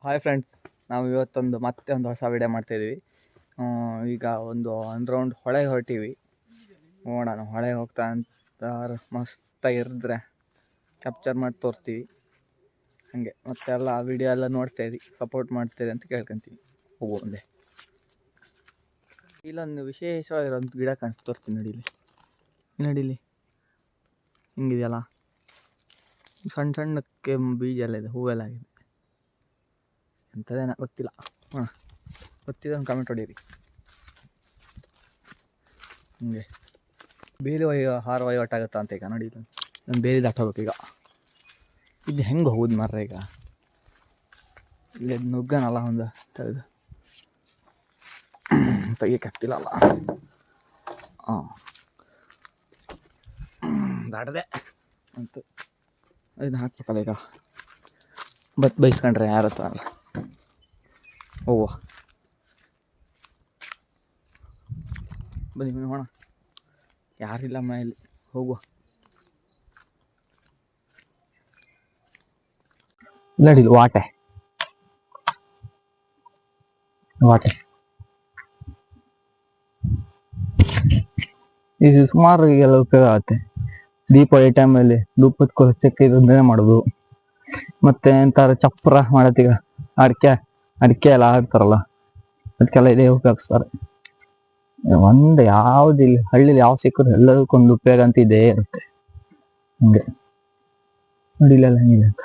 Hi friends, ನಾವು ಇವತ್ತೊಂದು ಮತ್ತೆ ಒಂದು ಹೊಸ ವಿಡಿಯೋ ಮಾಡ್ತಾಯಿದ್ದೀವಿ. ಈಗ ಒಂದು ರೌಂಡ್ ಹೊಳೆಗೆ ಹೊರಟೀವಿ. ನೋಡೋಣ, ಹೊಳೆಗೆ ಹೋಗ್ತಾ ಅಂತ ಮಸ್ತಾಗಿರಿದ್ರೆ ಕ್ಯಾಪ್ಚರ್ ಮಾಡಿ ತೋರಿಸ್ತೀವಿ. ಹಾಗೆ ಮತ್ತೆ ಎಲ್ಲ ವಿಡಿಯೋ ಎಲ್ಲ ನೋಡ್ತಾಯಿದ್ವಿ, ಸಪೋರ್ಟ್ ಮಾಡ್ತೀರಿ ಅಂತ ಕೇಳ್ಕೊತೀವಿ. ಹೋಗು ಒಂದೇ ಇಲ್ಲೊಂದು ವಿಶೇಷವಾಗಿರೋಂಥ ಗಿಡ ತೋರಿಸ್ತೀನಿ. ನಡೀಲಿ ಹಿಂಗಿದೆಯಲ್ಲ, ಸಣ್ಣ ಸಣ್ಣಕ್ಕೆ ಬೀಜ ಎಲ್ಲ ಇದೆ, ಹೂವೆಲ್ಲ ಆಗಿದೆ. ಎಂಥದೇನ ಗೊತ್ತಿಲ್ಲ, ಗೊತ್ತಿದೆ ಒಂದು ಕಮೆಂಟ್ ಹೊಡೀರಿ. ಹಿಂಗೆ ಬೇಲಿ ಹಾರ ವಹಿವಾಟಾಗುತ್ತಾ ಅಂತ ಈಗ ನೋಡಿ. ನಾನು ಬೇಲಿ ದಾಟೋಬೇಕು ಈಗ. ಇಲ್ಲಿ ಹೆಂಗೆ ಹೋಗುದು ಮಾರ್ರೆ ಈಗ? ಇಲ್ಲಿ ನುಗ್ಗನಲ್ಲ ಒಂದು ತೆಗಿಯಕ್ಕಾಗ್ತಿಲ್ಲ ಅಲ್ಲ. ದಾಟದೆ ಅಂತ ಇದನ್ನ ಹಾಕ್ಬೇಕಲ್ಲ ಈಗ. ಬೈಸ್ಕೊಂಡ್ರೆ ಯಾರತ್ತ ಅಲ್ಲ. ಹೋಗುವ ಬನ್ನಿ ನೋಡೋಣ, ಯಾರಿಲ್ಲ ಮನೆಯಲ್ಲಿ. ಹೋಗುವ. ನಡಿಲು ವಾಟೆ ಇದು ಸುಮಾರು ಈಗೆಲ್ಲ ಉಪಯೋಗ ಆಗುತ್ತೆ. ದೀಪಾವಳಿ ಟೈಮಲ್ಲಿ ಧೂಪದ ಹಚ್ಚಕ್ಕೆ ಇದನ್ನೇ ಮಾಡೋದು. ಮತ್ತೆ ಎಂತಾರು ಚಪ್ರ ಮಾಡತ್ತೀಗ, ಅಡಿಕೆ ಎಲ್ಲ ಹಾಕ್ತಾರಲ್ಲ, ಅದಕ್ಕೆಲ್ಲ ಇದೇ ಉಪಯೋಗಿಸ್ತಾರೆ. ಒಂದು ಯಾವ್ದಿಲ್ಲ ಹಳ್ಳಿಲಿ ಯಾವ ಸಿಕ್ಕರು ಎಲ್ಲದಕ್ಕೊಂದು ಉಪಯೋಗ ಅಂತ ಇದೇ ಇರುತ್ತೆ. ಹಂಗೆ ನೋಡಿ ಇಲ್ಲೆಲ್ಲ ಹೆಂಗಿದೆ ಅಂತ.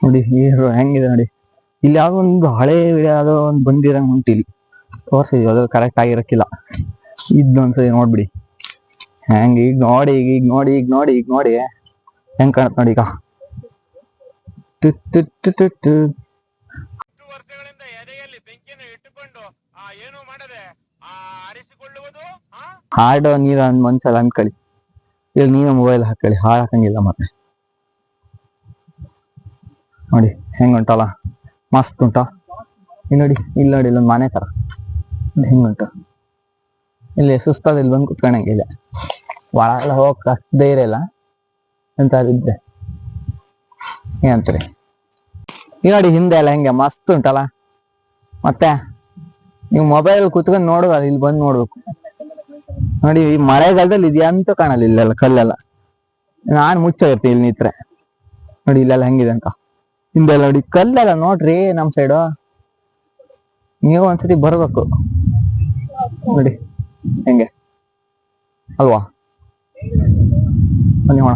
ನೋಡಿ ನೀರು ಹೆಂಗಿದೆ ನೋಡಿ. ಇಲ್ಲಿ ಯಾವ್ದೋ ಒಂದು ಹಳೆ ಯಾವ್ದೋ ಒಂದು ಬಂದಿರಂಗ್ ಉಂಟು. ಇಲ್ಲಿ ತೋರ್ಸಿದ್ವಿ, ಅದು ಕರೆಕ್ಟ್ ಆಗಿರಕ್ಕಿಲ್ಲ. ಇದೊಂದ್ಸರಿ ನೋಡ್ಬಿಡಿ ಹೆಂಗ. ಈಗ ನೋಡಿ ಹೆಂಗ್ ಕಾಣತ್ ನೋಡಿ ಈಗ. ವರ್ಷಗಳಿಂದ ಎದೆಯಲ್ಲಿ ಬೆಂಕಿಯನ್ನು ಇಟ್ಟುಕೊಂಡು ಏನು ಮಾಡದೆ ಆರಿಸಿಕೊಳ್ಳುವುದು. ಹಾಡೋ ನೀರ ಒಂದ್ಸಲ ಅಂದ್ಕೊಳ್ಳಿ. ಈಗ ನೀವೇ ಮೊಬೈಲ್ ಹಾಕೊಳ್ಳಿ, ಹಾಳು ಹಾಕಂಗಿಲ್ಲ. ಮತ್ತೆ ನೋಡಿ ಹೆಂಗ್ ಉಂಟಲ್ಲ, ಮಸ್ತ್ ಉಂಟಾ. ಇಲ್ಲಿ ನೋಡಿ, ಇಲ್ಲೊಂದು ಮನೆ ತರ ಹೆಂಗುಂಟು. ಇಲ್ಲಿ ಸುಸ್ತಾದ ಇಲ್ಲಿ ಬಂದು ಕುತ್ಕೊಂಡಂಗಿದೆ. ಒಳಗೆಲ್ಲ ಹೋಗಕ್ ಅಷ್ಟು ಧೈರ್ಯ ಇಲ್ಲ ಅಂತ ಇದ್ರೆ ಏನಂತೀರಿ. ಈ ನೋಡಿ ಹಿಂದೆ ಎಲ್ಲ ಹೆಂಗೆ ಮಸ್ತ್ ಉಂಟಲ್ಲ. ಮತ್ತೆ ನೀವು ಮೊಬೈಲ್ ಕುತ್ಕೊಂಡು ನೋಡುವ, ಇಲ್ಲಿ ಬಂದು ನೋಡ್ಬೇಕು. ನೋಡಿ ಈ ಮಳೆಗಾಲದಲ್ಲಿ ಇದು ಎಂತ ಕಾಣಲ್ಲ. ಇಲ್ಲೆಲ್ಲ ಕಲ್ಲೆಲ್ಲ ನಾನು ಮುಚ್ಚೋಗಿರ್ತೀನಿ ಇಲ್ಲಿ ನಿಂತ್ರೆ. ನೋಡಿ ಇಲ್ಲೆಲ್ಲ ಹೆಂಗಿದೆ ಅಂತ. ಹಿಂದೆಲ್ಲ ನೋಡಿ ಕಲ್ಲೆಲ್ಲ ನೋಡ್ರಿ. ನಮ್ ಸೈಡು ನೀವು ಒಂದ್ಸತಿ ಬರ್ಬೇಕು ನೋಡಿ ಹೆಂಗೆ ಅಲ್ವಾ. ಬನ್ನಿ ಹೋಣ,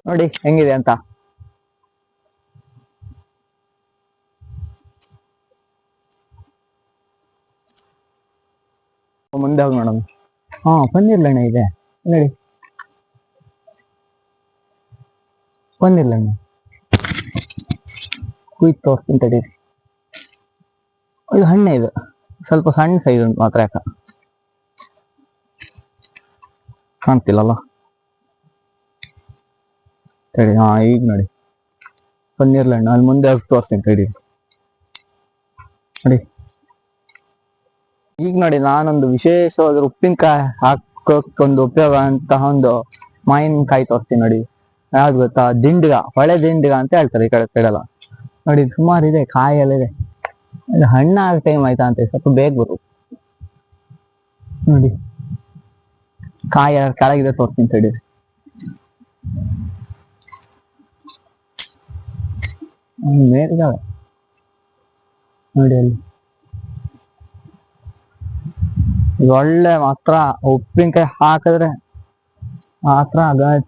ನೋಡಿ ಹೆಂಗಿದೆ ಅಂತ. ಮುಂದೆ ಹೋಗಿ ನೋಡೋಣ. ಪನ್ನೀರ್ಲಣ್ಣ ಇದೆ ನೋಡಿ, ಪನ್ನೀರ್ಲಣ್ಣ ಕುಯ್ದು ತೋರಿಸ್ತೀನಿ ತಡೀರಿ. ಇದು ಹಣ್ಣೆ, ಇದು ಸ್ವಲ್ಪ ಸಣ್ಣ ಸೈಜ್ ಉಂಟು ಮಾತ್ರ. ಯಾಕ ಕಾಣ್ತಿಲ್ಲಲ್ಲ ತಡಿ. ಈಗ ನೋಡಿ ಪನ್ನೀರ್ಲಣ್ಣ, ಅಲ್ಲಿ ಮುಂದೆ ಹೋಗಿ ತೋರಿಸ್ತೀನಿ ತಡೀರಿ. ನೋಡಿ ಈಗ ನೋಡಿ, ನಾನೊಂದು ವಿಶೇಷವಾದ ಉಪ್ಪಿನಕಾಯಿ ಹಾಕೋಕ್ಕೊಂದು ಉಪಯೋಗ ಅಂತಹ ಒಂದು ಮಾವಿನಕಾಯಿ ತೋರಿಸ್ತೀನಿ ನೋಡಿ. ಯಾವ್ದು ಗೊತ್ತಾ? ದಿಂಡ್ಗ, ಹೊಳೆ ದಿಂಡ್ಗ ಅಂತ ಹೇಳ್ತಾರೆ ಈ ಕಡೆ ಸೈಡೆಲ್ಲ. ನೋಡಿ ಸುಮಾರು ಇದೆ, ಕಾಯಿ ಎಲ್ಲ ಇದೆ. ಇದು ಹಣ್ಣಾಗ ಟೈಮ್ ಆಯ್ತಾ ಅಂತ ಸ್ವಲ್ಪ ಬೇಗ ಬರು. ನೋಡಿ ಕಾಯಿ ಕೆಳಗಿದೆ, ತೋರಿಸ್ತೀನಿ ತಡೀರಿ. ಮೇಲಿದ್ದಾವೆ ನೋಡಿ ಅಲ್ಲಿ. ಒಳ್ಳೆ ಮಾತ್ರ ಉಪ್ಪಿನಕಾಯಿ ಹಾಕಿದ್ರೆ ಮಾತ್ರ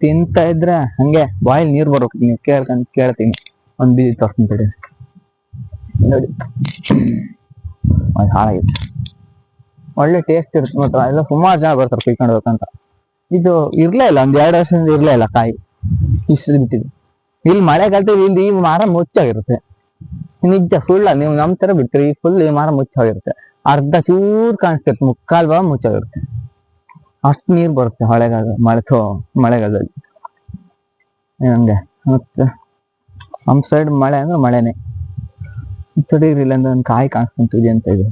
ತಿಂತ ಇದ್ರೆ ಹಂಗೆ ಬಾಯಲ್ಲಿ ನೀರ್ ಬರ್ಬೇಕು. ನೀವು ಕೇಳ್ತೀನಿ. ಒಂದ್ ಬೀಜ ತೋರಿಸ್ತೀನಿ ತಡಿ. ನೋಡಿ ಹಾಳಾಗಿದೆ. ಒಳ್ಳೆ ಟೇಸ್ಟ್ ಇರುತ್ತೆ ಮಾತ್ರ. ಎಲ್ಲ ಸುಮಾರು ಜನ ಬರ್ತಾರೆ ಕುಯ್ಕೊಂಡು ಹೋಗ್ಬೇಕಂತ. ಇದು ಇರ್ಲೇ ಇಲ್ಲ, ಒಂದ್ 2 ವರ್ಷದಿಂದ ಇರ್ಲೇ ಇಲ್ಲ ಕಾಯಿ. ಇಷ್ಟು ಬಿಟ್ಟಿದೆ. ಇಲ್ಲಿ ಮಳೆಗಾಲದಲ್ಲಿ ಇಲ್ಲಿ ಈ ಮರ ಮುಚ್ಚಾಗಿರುತ್ತೆ. ನಿಜ ಸುಳ್ಳ, ನೀವು ನಮ್ ತರ ಬಿಡ್ತೀರಿ. ಈ ಫುಲ್ ಈ ಮರ ಮುಚ್ಚಾಗಿರುತ್ತೆ. ಅರ್ಧ ಚೂರ್ ಕಾಣಿಸ್ತಿರುತ್ತೆ, ಮುಕ್ಕಾಲ್ ಭಾಗ ಮುಚ್ಚಾಗಿರುತ್ತೆ. ಅಷ್ಟು ನೀರ್ ಬರುತ್ತೆ ಮಳೆಗಾಲದಲ್ಲಿ ಹಂಗೆ. ಮತ್ತೆ ನಮ್ ಸೈಡ್ ಮಳೆ ಅಂದ್ರೆ ಮಳೆನೆ. ತಡೀರಿಲ್ಲ ಅಂದ್ರೆ ಒಂದು ಕಾಯಿ ಕಾಣಿಸ್ಕೊಂತಿದೆ ಅಂತ. ಇದು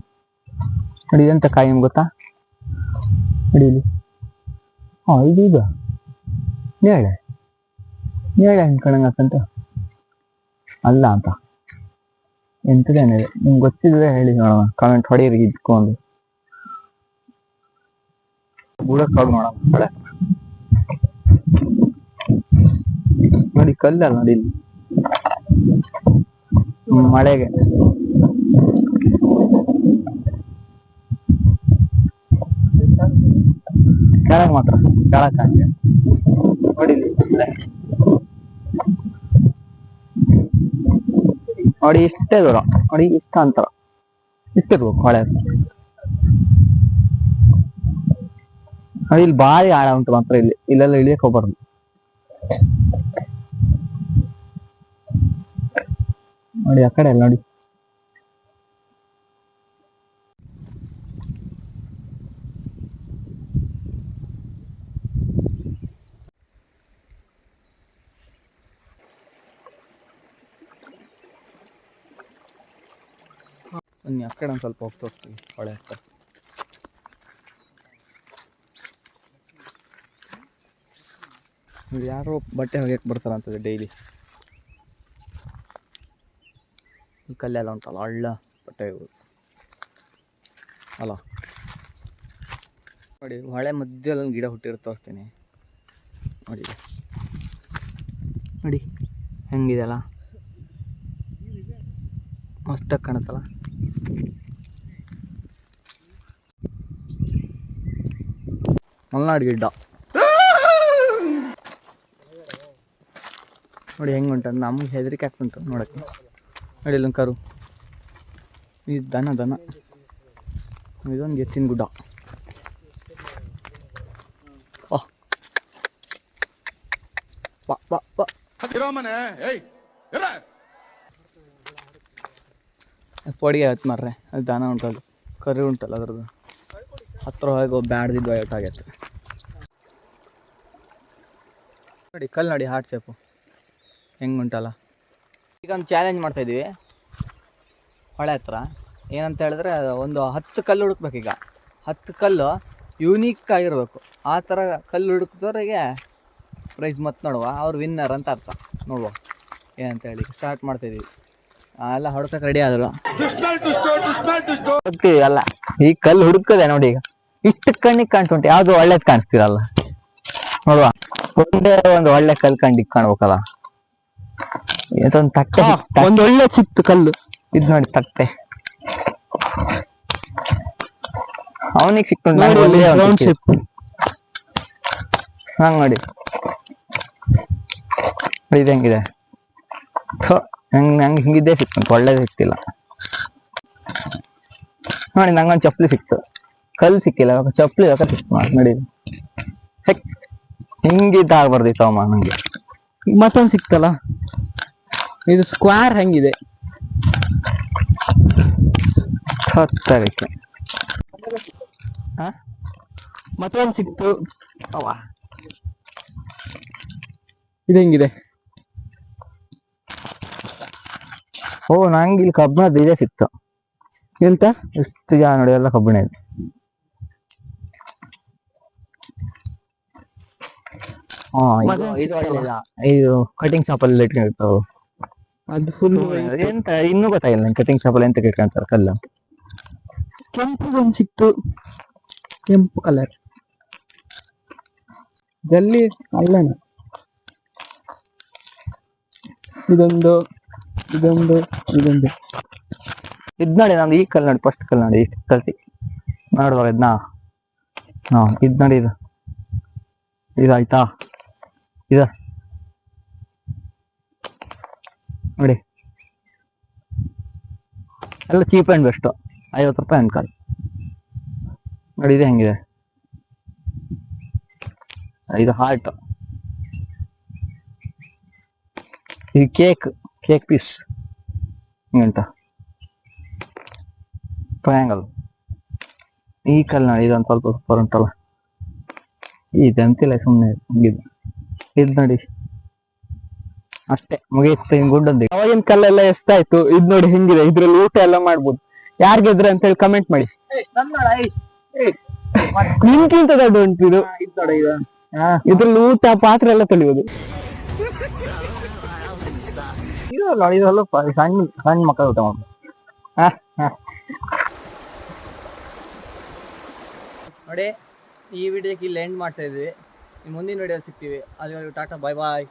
ನೋಡಿ, ಇದೆಂತ ಕಾಯಿ ನಿಮ್ಗೆ ಗೊತ್ತಾ? ನೋಡಿ ಇಲ್ಲಿ ಇದು ನೇಳೆ ನೇಳೆ ಅನ್ಕೊಳಂಗಂತ ಅಲ್ಲ ಅಂತ ಎಂತದೇನಿದೆ ನಿಮ್ಗೆ ಗೊತ್ತಿದ್ರೆ ಹೇಳಿ ನೋಡೋಣ ಕಾಮೆಂಟ್ ಹೊಡೀರಿ ಇದ್ಕೊಂಡು ಬುಡಕ್ ಹೋಗಿ ನೋಡೋಣ ಕಡೆ ನೋಡಿ ಕಲ್ಲಲ್ಲ ನೋಡಿ ಇಲ್ಲಿ ಮಳೆಗೆ ಕೆಳಗ್ ಮಾತ್ರ ಕೆಳಕ್ ಹಾಕಿ ನೋಡಿ ನೋಡಿ ಇಷ್ಟೇ ದೂರ ನೋಡಿ ಇಷ್ಟ ಅಂತರ ಇಷ್ಟಿರ್ಬೇಕು ಹೊಳೆ ನೋಡಿ ಇಲ್ಲಿ ಭಾರಿ ಆಳ ಉಂಟು ಮಾತ್ರ ಇಲ್ಲಿ ಇಲ್ಲೆಲ್ಲ ಇಳಿಯಕ್ ಹೋಗ್ಬಾರ್ದು ನೋಡಿ ಆ ಕಡೆ ಎಲ್ಲ ನೋಡಿ ಬನ್ನಿ ಆ ಕಡೆ ಒಂದು ಸ್ವಲ್ಪ ಹೋಗ್ತೀವಿ ಹೊಳೆ ಹತ್ರ ಯಾರೋ ಬಟ್ಟೆ ಒಗೆಯಕ್ಕೆ ಬರ್ತಾರಂತದೆ ಡೈಲಿ ಈ ಕಲ್ಲೆಲ್ಲ ಉಂಟಲ್ಲ ಹಳ್ಳ ಬಟ್ಟೆ ಒಗೆಯೋದು ಅಲ್ಲ ನೋಡಿ ಹೊಳೆ ಮಧ್ಯದಲ್ಲಿ ಗಿಡ ಹುಟ್ಟಿರೋ ತೋರಿಸ್ತೀನಿ ನೋಡಿ ನೋಡಿ ಹೆಂಗಿದೆ ಅಲ್ಲ ಮಸ್ತಾಗಿ ಕಾಣುತ್ತಲ್ಲ ಮಲ್ನಾಡು ಗಿಡ್ಡ ನೋಡಿ ಹೆಂಗೆ ಉಂಟು ನಮಗೆ ಹೆದರಿಕೆ ಆಗ್ತುಂಟು ನೋಡೋಕ್ಕೆ ನೋಡಿ ಇಲ್ಲೊಂದು ಕರು ಇದು ದನ ಇದೊಂದು ಎತ್ತಿನ ಗುಡ್ಡ ಬಾ ಬಾ ಬಾ ಪೊಡಿಗೆ ಆಯ್ತು ಮಾರ್ರೆ ಅದು ದನ ಉಂಟಲ್ಲ ಕರು ಉಂಟಲ್ಲ ಅದ್ರದ್ದು ಹತ್ರ ಹೋಗಿ ಬ್ಯಾಡ್ದಿದ್ದು ಒಟ್ಟಾಗೈತೆ ನೋಡಿ ಕಲ್ಲು ನೋಡಿ ಹಾರ್ಟ್ ಶೇಪು ಹೆಂಗೆ ಉಂಟಲ್ಲ ಈಗ ಒಂದು ಚಾಲೆಂಜ್ ಮಾಡ್ತಾಯಿದ್ದೀವಿ ಹೊಳೆ ಹತ್ರ ಏನಂತ ಹೇಳಿದ್ರೆ ಒಂದು 10 ಕಲ್ಲು ಹುಡುಕ್ಬೇಕೀಗ 10 ಕಲ್ಲು ಯೂನಿಕ್ ಆಗಿರಬೇಕು ಆ ಥರ ಕಲ್ಲು ಹುಡುಕಿದವ್ರಿಗೆ ಪ್ರೈಸ್ ಮತ್ತೆ ನೋಡುವ ಅವ್ರು ವಿನ್ನರ್ ಅಂತ ಅರ್ಥ ನೋಡುವ ಏನಂತ ಹೇಳಿ ಸ್ಟಾರ್ಟ್ ಮಾಡ್ತಾಯಿದ್ದೀವಿ ಎಲ್ಲ ಹುಡ್ಕಕ್ಕೆ ರೆಡಿ ಆದರು ಅಲ್ಲ ಈ ಕಲ್ಲು ಹುಡುಕದೆ ನೋಡಿ ಈಗ ಇಷ್ಟು ಕಣ್ಣಿಗೆ ಕಾಣ್ತುಂಟು ಯಾವ್ದು ಒಳ್ಳೇದ್ ಕಾಣಿಸ್ತಿರಲ್ಲ ನೋಡುವ ಒಂದೇ ಒಂದು ಒಳ್ಳೆ ಕಲ್ಲು ಕಂಡಿಗೆ ಕಾಣ್ಬೇಕಲ್ಲ ಇದೊಂದು ತಟ್ಟೆ ಒಂದು ಒಳ್ಳೆ ಚಿಕ್ಕ ಕಲ್ಲು ಇದು ನೋಡಿ ತಟ್ಟೆ ಅವನಿಗೆ ಸಿಕ್ತುಂಟು ಹಂಗ್ ನೋಡಿ ಇದು ಹೆಂಗಿದೆ ನಂಗೆ ಹಿಂಗಿದ್ದೇ ಸಿಕ್ತುಂಟು ಒಳ್ಳೇದು ಸಿಕ್ತಿಲ್ಲ ನೋಡಿ ನಂಗೊಂದು ಚಪ್ಪಲಿ ಸಿಕ್ತು ಕಲ್ಲು ಸಿಕ್ಕಿಲ್ಲ ಚಪ್ಪಲಿ ಸಿಕ್ತು ನೋಡಿ ಹಿಂಗಿದ್ದ ಆಗ್ಬಾರ್ದಿತ್ತವಮ್ಮ ನಂಗೆ ಮತ್ತೊಂದು ಸಿಕ್ತಲ್ಲ ಇದು ಸ್ಕ್ವೇರ್ ಹೆಂಗಿದೆ ಮತ್ತೊಂದು ಸಿಕ್ತು ಅವ ಇದು ಹೆಂಗಿದೆ ಓ ನಂಗೆ ಇಲ್ಲಿ ಕಬ್ಬಿಣದ್ದು ಇದೇ ಸಿಕ್ತು ಎಂತ ಎಷ್ಟು ಜನ ನೋಡಿ ಎಲ್ಲ ಕಬ್ಬಿಣ ಇದೆ ಇದು ಕಟಿಂಗ್ ಶಾಪ್ ಅಲ್ಲಿ ಇಟ್ಕೊಂಡಿರ್ತಾವ ಅದು ಫುಲ್ ಎಂತ ಇನ್ನೂ ಗೊತ್ತಾಗಿಲ್ಲ ನಂಗೆ ಕಟಿಂಗ್ ಶಾಪ್ ಅಲ್ಲಿ ಎಂತ ಇಟ್ಕೊಂತಾರೆ ಕಲ್ಲ ಕೆಂಪು ಒಂದು ಸಿಕ್ತು ಕೆಂಪು ಕಲರ್ ಜಲ್ಲಿ ಅಲ್ಲನ ಇದೊಂದು ಇದೊಂದು ಇದೊಂದು ಇದ್ ನೋಡಿ ನಮ್ದು ಈ ಕಲ್ ನೋಡಿ ಫಸ್ಟ್ ಕಲ್ ನೋಡಿ ಇಷ್ಟು ಕಲ್ತಿ ನೋಡುವಾಗ ಇದನ್ನ ಇದ್ ನೋಡಿ ಇದು ಇದಾಯ್ತಾ ಇದ ನೋಡಿ ಎಲ್ಲ ಚೀಪ್ ಆ್ಯಂಡ್ ಬೆಸ್ಟು 50 ರೂಪಾಯಿ ಅನ್ಕಾಲ್ ನೋಡಿ ಇದು ಹೆಂಗಿದೆ ಇದು ಹಾರ್ಟ್ ಇದು ಕೇಕ್ ಪೀಸ್ ಹಿಂಗಂತ ಟ್ರಯಾಂಗಲ್ ಈ ಕಲ್ ನೋಡಿ ಇದೊಂದು ಸ್ವಲ್ಪ ಸೂಪರ್ ಉಂಟಲ್ಲ ಇದಂತಿಲ್ಲ ಸುಮ್ಮನೆ ಹಿಂಗಿದೆ ಇದು ನೋಡಿ ಅಷ್ಟೇ ಮುಗಿಯುತ್ತೆ ಹಿಂಗ್ ಗುಡ್ಡದ್ದು ಅವಾಗಿನ ಕಲ್ಲೆಲ್ಲ ಎಷ್ಟಾಯ್ತು ಇದ್ ನೋಡಿ ಹೆಂಗಿದೆ ಇದ್ರಲ್ಲಿ ಊಟ ಎಲ್ಲ ಮಾಡ್ಬೋದು ಯಾರ್ ಗೆದ್ರೆ ಅಂತ ಹೇಳಿ ಕಮೆಂಟ್ ಮಾಡಿ ನಿಮ್ಗಿಂತ ದೊಡ್ಡ ಉಂಟು ಇದು ಇದ್ರಲ್ಲಿ ಊಟ ಪಾತ್ರೆ ಎಲ್ಲ ತೊಳಿಯೋದು. ಇದೆಲ್ಲ ಸಣ್ಣ ಸಣ್ಣ ಮಕ್ಕಳು ಊಟ ಮಾಡೋದು. ನೋಡಿ, ಈ ವಿಡಿಯೋಕ್ಕೆ ಇಲ್ಲಿ ಎಂಡ್ ಮಾಡ್ತಾ ಇದ್ವಿ. ಮುಂದಿನ ವಿಡಿಯೋ ಸಿಗ್ತೀವಿ. ಅಲ್ಲಿವರೆಗೂ ಟಾಟಾ, ಬಾಯ್ ಬಾಯ್.